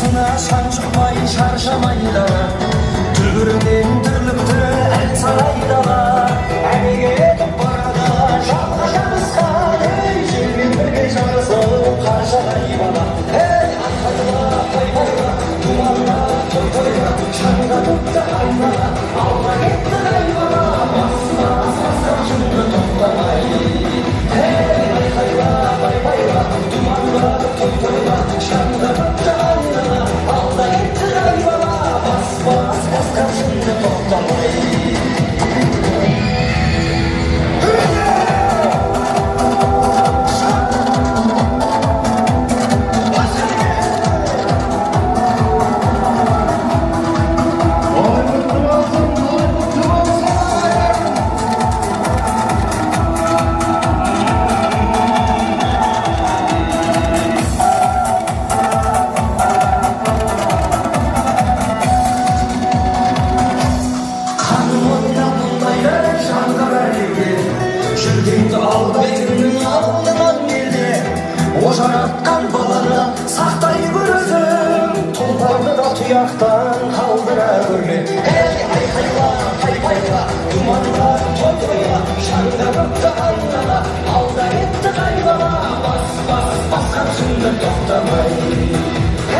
Басына шаң шықпай шаршамайды, түбірінен түрліпті ән сайдала. Әмеге етіп барада жалға жабысқан, желмен бірге жарысып қаршадай бала. Айқайла, айқайла, думанға, той тойға, шаңға тұтты айнала. Алға кетті айнала, басқа жүнді тоқтамай. Айқайла, айқайла, думанға, той тойға, шаңға тұтты айнала. Алға кетті айнала, басқа жүнді тоқтамай. Жүргенді ал бетіңнің алдынан келді, ожаратқан баланы сақтай көр өзің, тұлпарды да тұяқтан қалдыра көрме. Айқайла, айқайла, думанға, той тойға, шаңда көкті айнала. Алда кетті қайбала, басқа жүнді тоқтамай.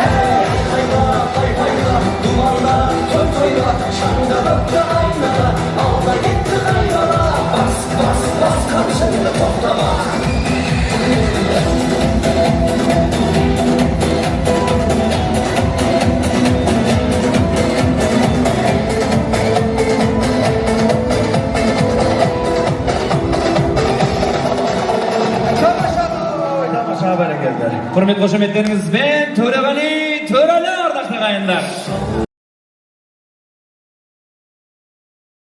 Айқайла, айқайла, думанға, той тойға, шаңда көкті айнала. Алда кетті қайбала, басқа жүнді тоқтамай. Құрмет қошеметтеріңізбен Төреғали Төрәлі ардақты ағайындар.